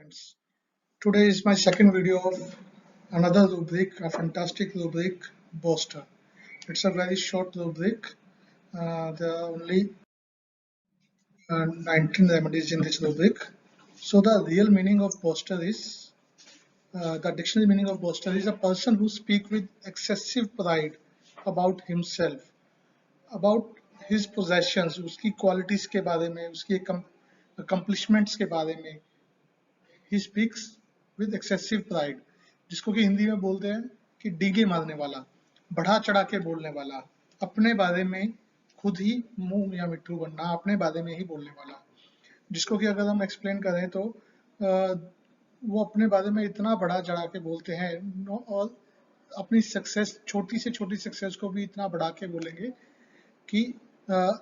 friends. Today is my second video of another rubric, a fantastic rubric, Boaster. It's a very short rubric. There are only 19 remedies in this rubric. So the real meaning of boaster is, the dictionary meaning of boaster is a person who speaks with excessive pride about himself, about his possessions, उसकी qualities के बारे में, उसकी accomplishments के बारे में, he speaks with excessive pride, जिसको कि हिंदी में बोलते हैं कि डीगे मारने वाला, बढ़ा चढ़ा के बोलने वाला, अपने बारे में खुद ही मुंह या मिट्टू बनना, अपने बारे में ही बोलने वाला, जिसको कि अगर हम एक्सप्लेन करें तो वो अपने बारे में इतना बढ़ा चढ़ा के बोलते हैं और अपनी सक्सेस, छोटी से छोटी सक्सेस को भी इतना बढ़ा के बोलेंगे कि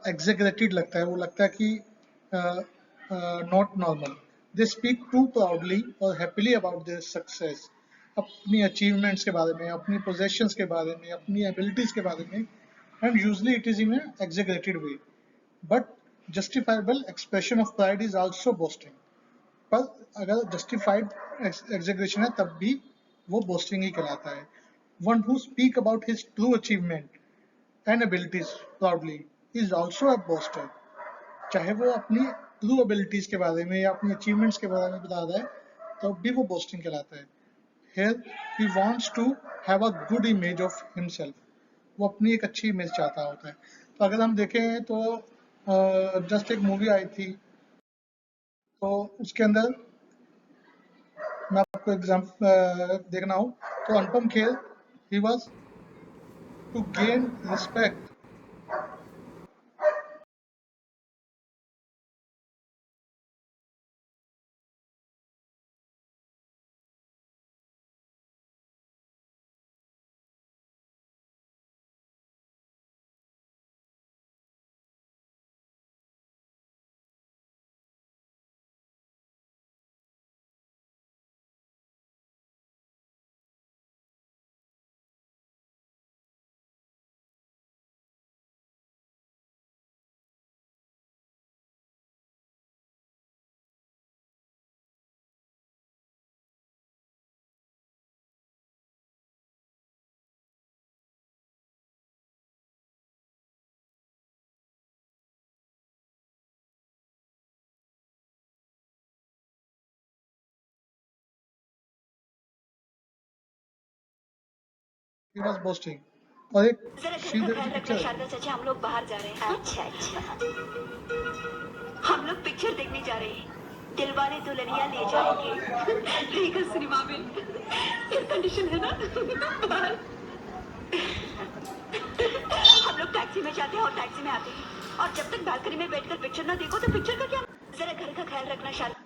एग्जेगरेटेड लगता है, वो लगता है कि not normal. They speak too proudly और हैप्पीली अबाउट देयर सक्सेस, अपनी अचीवमेंट्स के बारे में, अपनी पोजेशंस के बारे में, अपनी एबिलिटीज के बारे में, and usually it is in exaggerated way. But justifiable expression of pride is also boasting. पर अगर जस्टिफाइड एग्जेगरेशन है तब भी वो बोस्टिंग ही कहलाता है. One who speak about his true achievement and abilities proudly is also a booster. चाहे वो अपनी ट्रू एबिलिटीज के बारे में या अपनी अचीवमेंट्स के बारे में बता रहा है तो भी वो बोस्टिंग कहलाता है. Here he wants to have a good image of himself. वो अपनी एक अच्छी इमेज चाहता होता है. तो अगर हम देखें तो जस्ट एक मूवी आई थी, तो उसके अंदर मैं आपको एग्जाम्पल देखना हो तो Anupam Kher, he was to gain respect. He was boasting. और एक श्रीदेवी की पिक्चर शारदा चाचा, हम लोग बाहर जा रहे हैं. अच्छा अच्छा. हम लोग पिक्चर देखने जा रहे हैं. दिलवाले दुल्हनिया ले जाएंगे. रीगल सिनेमा में एयर कंडीशन है ना. हम लोग टैक्सी में जाते हैं और टैक्सी में आते हैं, और जब तक बालकनी में बैठकर पिक्चर ना देखो तो पिक्चर का क्या. जरा घर का ख्याल रखना शारदा.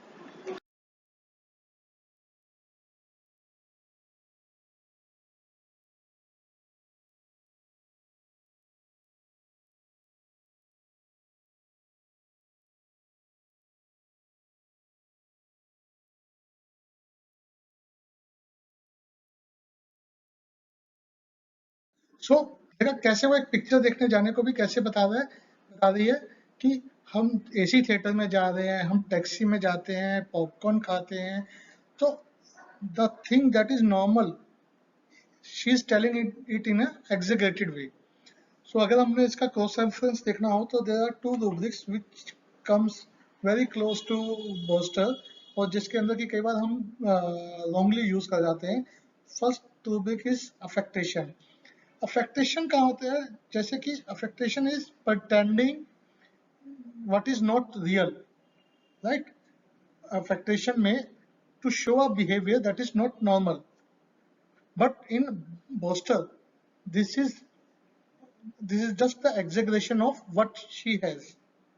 सो देखा कैसे वो एक पिक्चर देखने जाने को भी कैसे बता रही है कि हम एसी थिएटर में जा रहे हैं, हम टैक्सी में जाते हैं, पॉपकॉर्न खाते हैं. तो the thing that is normal, she is telling it in exaggerated way. So अगर हमने इसका क्रॉस रेफरेंस देखना हो तो there are two rubrics which comes very close to boaster, और जिसके अंदर की कई बार हम रॉन्गली यूज कर जाते हैं. First rubric is affectation. Affectation कहाँ होता है? जैसे कि affectation is pretending what is not real, right? Affectation में to show a behavior that is not normal, but in boaster this is just the exaggeration of what she has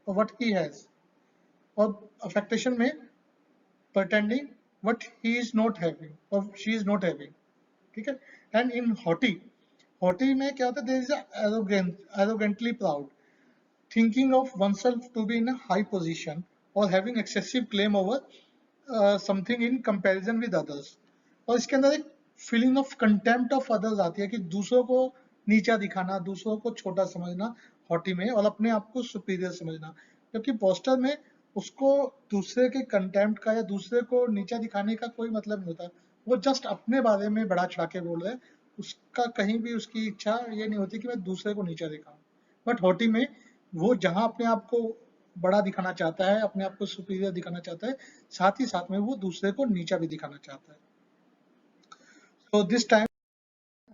or what he has. और affectation में pretending what he is not having or she is not having. ठीक है. And in haughty में क्या होता है? There is a arrogantly proud, thinking of oneself to be in a high position or having excessive claim over something in comparison with others. और इसके अंदर एक feeling of contempt of others आती है कि दूसरों को नीचा दिखाना, दूसरों को छोटा समझना हॉटी में, और अपने आप को सुपीरियर समझना. क्योंकि पोस्टर में उसको दूसरे के कंटेम्प्ट का या दूसरे को नीचा दिखाने का कोई मतलब नहीं होता। वो जस्ट अपने बारे में बढ़ा चढ़ा के बोल रहे हैं, उसका कहीं भी उसकी इच्छा ये नहीं होती कि मैं दूसरे को नीचा दिखाऊं। बट होटी में वो जहां अपने आप को बड़ा दिखाना चाहता है, अपने आप को सुपीरियर दिखाना चाहता है, साथ ही साथ में वो दूसरे को नीचा भी दिखाना चाहता है। So this time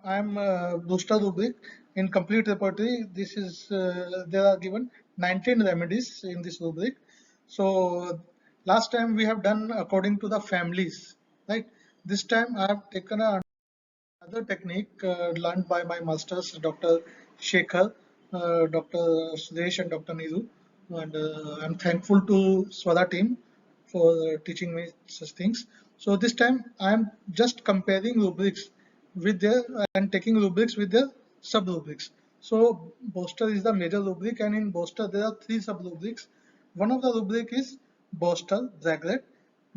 I am Booster rubric in complete repertory. This is there are given 19 remedies in this rubric. So last time we have done according to the families, right? This time I have taken another technique learned by my masters, Dr. Shekhar, Dr. Sudesh, and Dr. Niru. And I'm thankful to Swada team for teaching me such things. So this time I'm just comparing rubrics with their and taking rubrics with their sub rubrics. So Boster is the major rubric, and in Boster there are three sub rubrics. One of the rubric is Boster Zagret,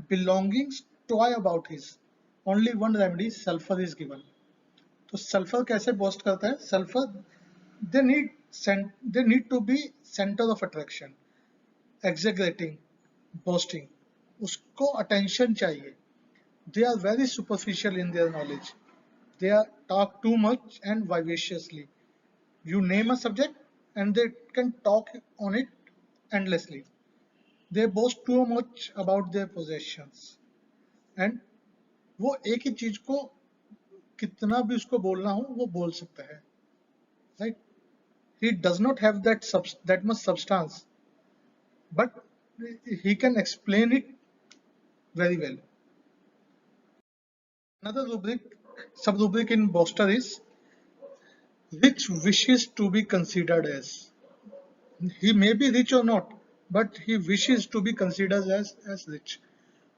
belongings toy about his. Only one remedy, sulfur is given. तो sulphur कैसे boast करता है? Sulphur they need to be centre of attraction, exaggerating, boasting, उसको attention चाहिए. They are very superficial in their knowledge. They are talk too much and vivaciously. You name a subject and they can talk on it endlessly. They boast too much about their possessions. And वो एक ही चीज को कितना भी उसको बोलना हो वो बोल सकता है, right? He does not have that much substance, but he can explain it very well. Another rubric, sub rubric in Boster is which wishes to be considered as. He may be rich or not, but he wishes to be considered as rich.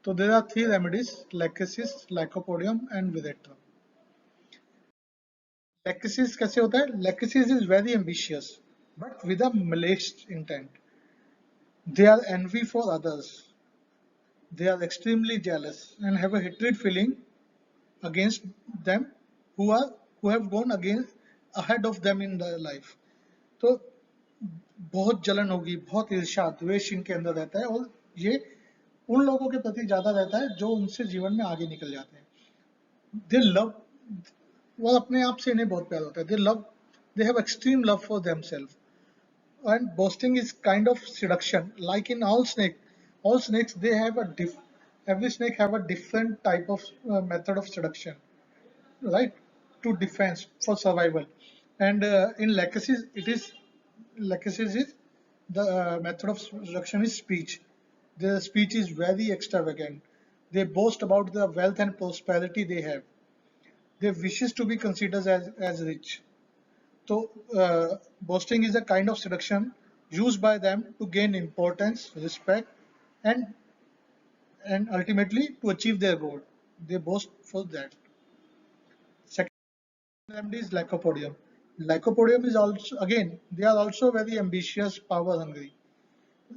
So there are three remedies: lachesis, lycopodium, and viretra. Lachesis कैसे होता है? Lachesis is very ambitious, but with a malicious intent. They are envy for others. They are extremely jealous and have a hatred feeling against them who have gone against ahead of them in their life. तो बहुत जलन होगी, बहुत ईर्ष्या, द्वेष इनके अंदर रहता है, और ये उन लोगों के प्रति ज्यादा रहता है जो उनसे जीवन में आगे निकल जाते हैं. दे लव, वो अपने आप से इन्हें बहुत प्यार होता है. They have extreme love for themselves. And boasting is kind of seduction. Like in all snakes they have every snake have a different type of method of seduction, right? To defense for survival. And in Lachesis is the method of seduction is speech. Their speech is very extravagant. They boast about the wealth and prosperity they have. They wishes to be considered as rich. So, boasting is a kind of seduction used by them to gain importance, respect, and ultimately to achieve their goal. They boast for that. Second remedy is lycopodium. Lycopodium is also, again, they are also very ambitious, power hungry.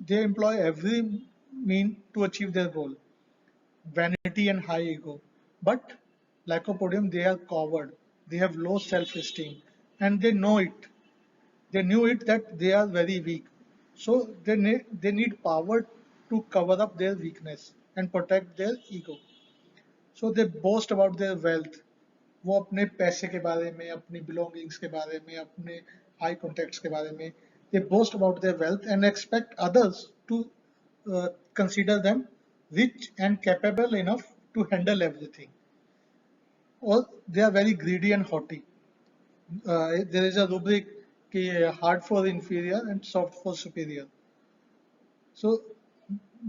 They employ every mean to achieve their goal, vanity and high ego. But lycopodium, they are coward. They have low self-esteem, and they know it. They knew it that they are very weak. So they need power to cover up their weakness and protect their ego. So they boast about their wealth. वो अपने पैसे के बारे में, अपनी belongings के बारे में, अपने high contacts के बारे में, they boast about their wealth and expect others to consider them rich and capable enough to handle everything. Or they are very greedy and haughty. There is a rubric कि hard for inferior and soft for superior. So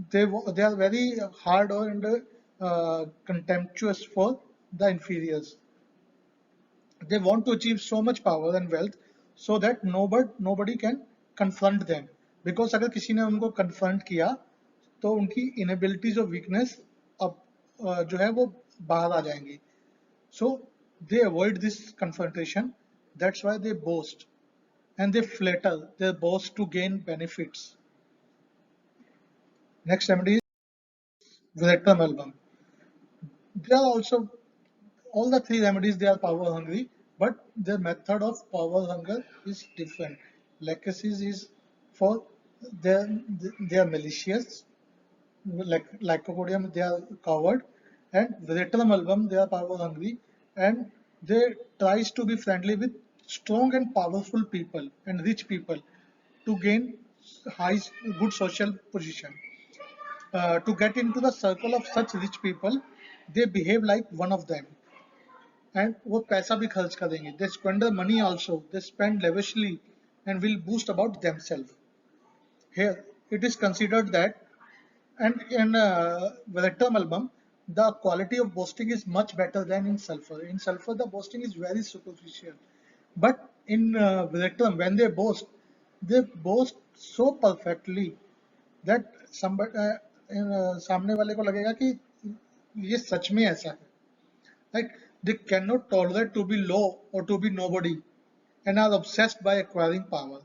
they are very hard and contemptuous for the inferiors. They want to achieve so much power and wealth so that nobody can confront them. Because अगर किसी ने उनको confront किया तो उनकी inabilities और weakness अब जो है वो बाहर आ जाएंगी. So they avoid this confrontation. That's why they boast. And they flatter their boss to gain benefits. Next remedy is Virectum album. They are also, all the three remedies, they are power hungry, but their method of power hunger is different. Lachesis is for they are malicious, like lycopodium, they are coward, and veratrum album, they are power hungry, and they tries to be friendly with strong and powerful people and rich people to gain high good social position. To get into the circle of such rich people, they behave like one of them, and वो पैसा भी खर्च करेंगे. They squander money also. They spend lavishly and will boast about themselves. Here, it is considered that, and in Velectrum album, the quality of boasting is much better than in sulfur. In sulfur, the boasting is very superficial. But in Velectrum, when they boast so perfectly that somebody सामने वाले को लगेगा कि ये सच में ऐसा है. Like they cannot tolerate to be low or to be nobody and are obsessed by acquiring power.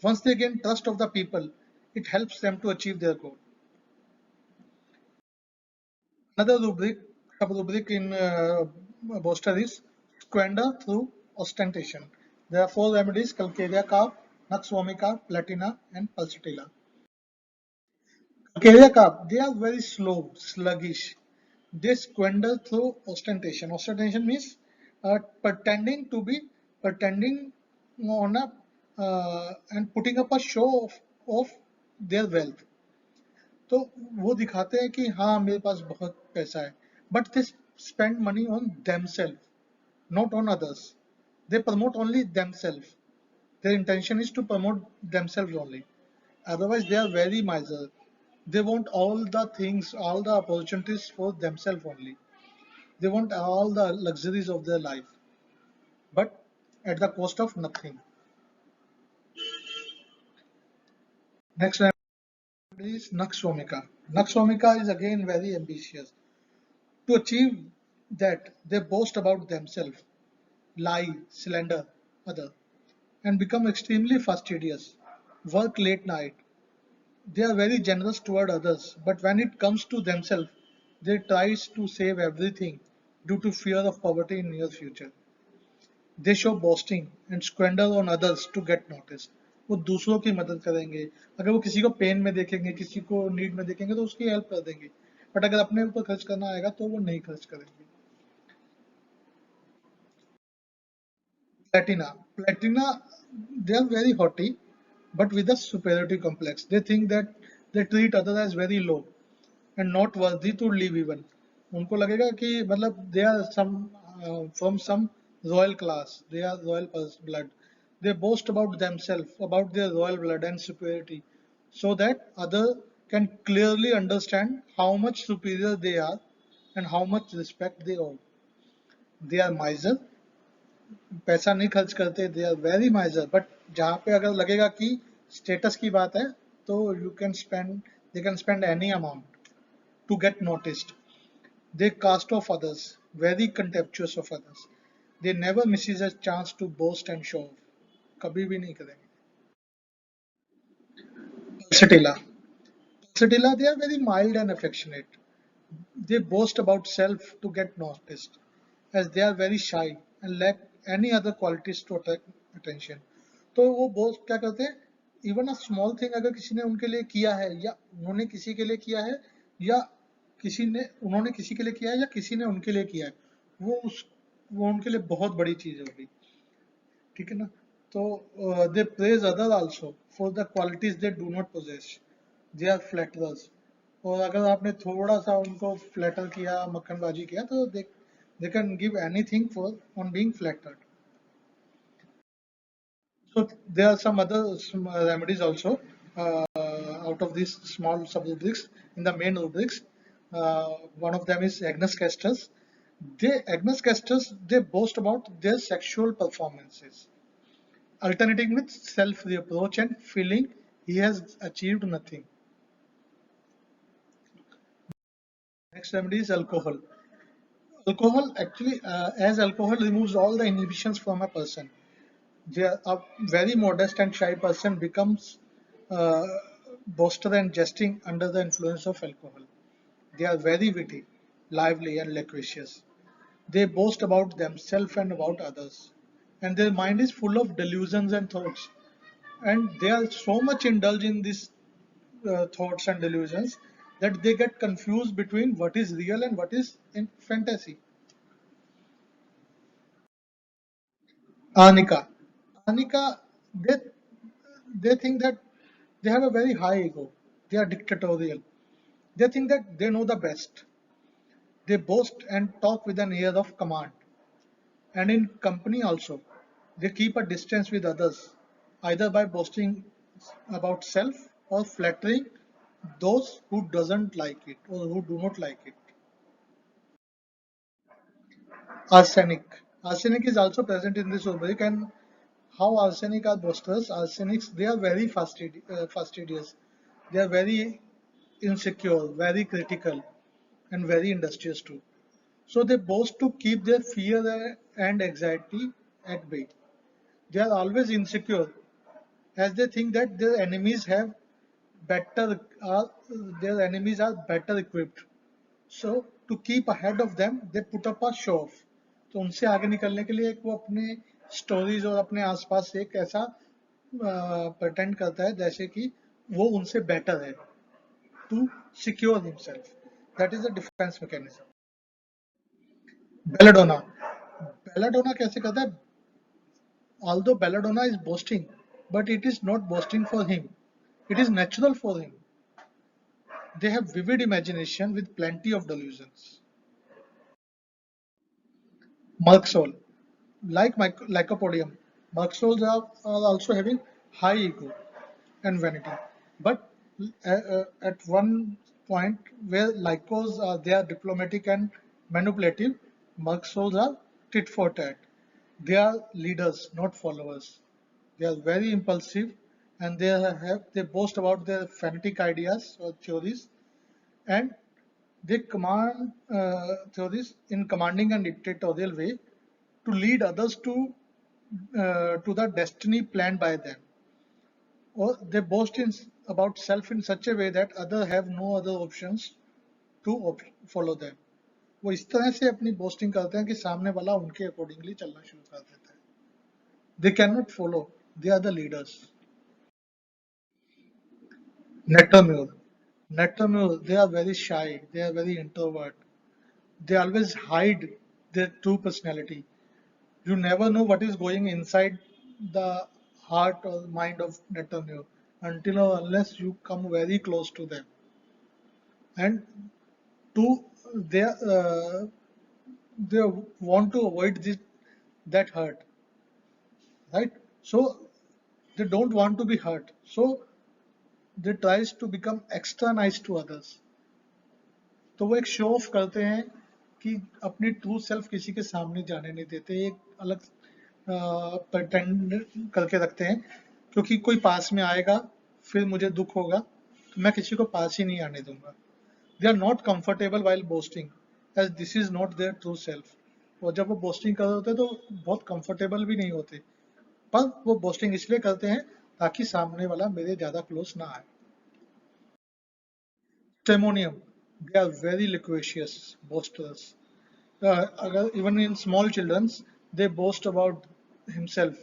Once they gain trust of the people, it helps them to achieve their goal. Another rubric in Boster is squander through ostentation. There are four remedies: Calcarea carp, Nux vomica, Platina, and Pulsatilla. Calcarea carp, they are very slow, sluggish. They squander through ostentation. Ostentation means pretending on a and putting up a show of their wealth. तो वो दिखाते हैं कि हाँ मेरे पास बहुत पैसा है, but they spend money on themselves, not on others. They promote only themselves. Their intention is to promote themselves only. Otherwise, they are very miser. They want all the things, all the opportunities for themselves only. They want all the luxuries of their life, but at the cost of nothing. Next remedy is Nux vomica. Nux vomica is again very ambitious. To achieve that, they boast about themselves, lie, slander other, and become extremely fastidious, work late night. They are very generous toward others, but when it comes to themselves, they try to save everything due to fear of poverty in near future. They show boasting and squander on others to get noticed. वो दूसरों की मदद करेंगे. अगर वो किसी को pen में देखेंगे, किसी को नीड में देखेंगे तो उसकी हेल्प कर देंगे, बट अगर अपने ऊपर खर्च करना आएगा तो वो नहीं खर्च करेंगे. Platina, they are very haughty, but with a superiority complex. They think that they treat others as very low and not worthy to live even. उनको लगेगा कि मतलब they are from some royal class, they are royal blood. They boast about themselves, about their royal blood and superiority, so that other can clearly understand how much superior they are and how much respect they owe. They are miser, पैसा नहीं खर्च करते. They are very miser, but जहाँ पे अगर लगेगा कि status की बात है तो you can spend they can spend any amount to get noticed. They cast off others, very contemptuous of others. They never misses a chance to boast and show off. कभी भी नहीं करेंगे. Pulsatilla. Pulsatilla, they are very mild and affectionate. They boast about self to get noticed, as they are very shy and lack any other qualities to attract attention. तो वो boast क्या करते हैं, even a small thing अगर किसी ने उनके लिए किया है या उन्होंने किसी के लिए किया है या उन्होंने किसी के लिए किया है या किसी ने उनके लिए किया है, वो उनके लिए बहुत बड़ी चीज होगी. ठीक है ना. तो they praise other also for the qualities they do not possess. They are flatterers. और अगर आपने थोड़ा सा उनको फ्लैटर किया, मक्खनबाजी किया, तो they can give anything for on being flattered. So there are some other remedies also out of these small sub rubrics in the main rubrics. One of them is Agnes Casters. Agnes Casters, they boast about their sexual performances, alternating with self-reproach and feeling he has achieved nothing. Next remedy is alcohol. Alcohol actually, as alcohol removes all the inhibitions from a person, a very modest and shy person becomes uh, boaster and jesting under the influence of alcohol. They are very witty, lively, and loquacious. They boast about themselves and about others, and their mind is full of delusions and thoughts. And they are so much indulged in these thoughts and delusions that they get confused between what is real and what is in fantasy. Anika. Anika, they think that they have a very high ego. They are dictatorial. They think that they know the best. They boast and talk with an air of command. And in company also, they keep a distance with others, either by boasting about self or flattering those who doesn't like it or who do not like it. Arsenic. Arsenic is also present in this rubric, and how arsenic are boasters? Arsenics, they are very fastidious. They are very insecure, very critical, and very industrious too. So they boast to keep their fear and anxiety at bay. They are always insecure as they think that better their enemies are better equipped. So to keep ahead of them, they put up a show off. तो उनसे आगे निकलने के लिए वो अपने stories और अपने आसपास एक ऐसा प्रटेंड करता है जैसे कि वो उनसे बेटर है to secure himself. That is a defence mechanism. Belladonna. Belladonna कैसे करता है? Although Belladonna is boasting, but it is not boasting for him. It is natural for him. They have vivid imagination with plenty of delusions. Merksol, like Lycopodium, Merksols are also having high ego and vanity. But at one point where Lycos are they are diplomatic and manipulative, Merksols are tit for tat. They are leaders, not followers. They are very impulsive and they boast about their fanatic ideas or theories, and they command theories in commanding and dictatorial way to lead others to the destiny planned by them. Or they boast about self in such a way that others have no other options to follow them. वो इस तरह से अपनी boasting करते हैं कि सामने वाला उनके अकॉर्डिंगली चलना शुरू कर देता है. They cannot follow. They are the leaders. Nettermule. Nettermule, they are very shy. They are very introvert. They always hide their true personality. You never know what is going inside the heart or mind of Nettermule until or unless you come very close to them. And to they want to avoid that hurt, right? So they don't want to be hurt. So they tries to become extra nice to others. तो वो एक show off करते हैं कि अपनी true self किसी के सामने जाने नहीं देते, एक अलग प्रटेंड करके रखते हैं क्योंकि कोई पास में आएगा फिर मुझे दुख होगा तो मैं किसी को पास ही नहीं आने दूंगा. They are not comfortable while boasting as this is not their true self. और जब वो बोस्टिंग कर रहे होते हैं तो बहुत कंफर्टेबल भी नहीं होते, पर वो बोस्टिंग इसलिए करते हैं ताकि सामने वाला मेरे ज्यादा क्लोज ना आए. Timonium, they are very loquacious boasters. Even in small children, they boast about himself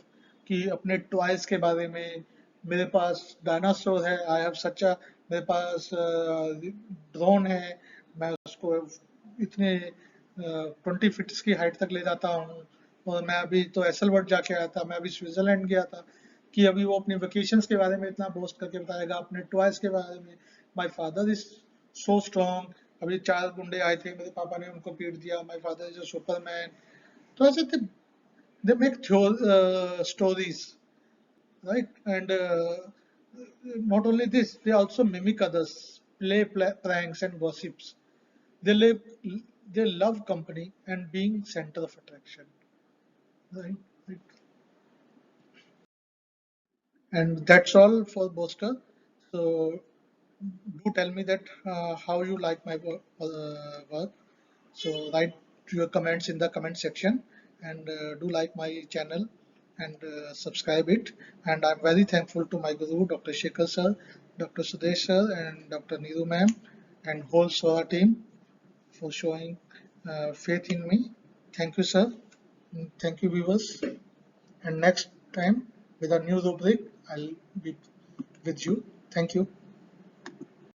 कि अपने टॉयज के बारे में, मेरे पास डायनासोर है, आई हैव सच अ, मेरे पास ड्रोन है, मैं उसको इतने 20 फीट की हाइट तक ले जाता हूँ, और मैं अभी तो एसल वर्ड जाके आया था, मैं अभी स्विट्जरलैंड गया था, कि अभी वो अपनी वेकेशंस के बारे में इतना बोस्ट करके बताएगा, अपने टॉयज के बारे में. My father is so strong, अभी 4 गुंडे आए थे, मेरे पापा ने उनको पीट दिया, my father is a Superman. तो ऐसे they make stories, right? And not only this, they also mimic others, play pranks and gossips. They live, they love company and being center of attraction, right? And that's all for Boaster. So do tell me that how you like my work. So write your comments in the comment section, and do like my channel and subscribe it. And I'm very thankful to my guru, Dr. Shekhar sir, Dr. Sudesh sir, and Dr. Neeru ma'am, and whole Sora team for showing faith in me. Thank you, sir. And thank you, viewers. And next time with a new rubric, I'll be with you. Thank you.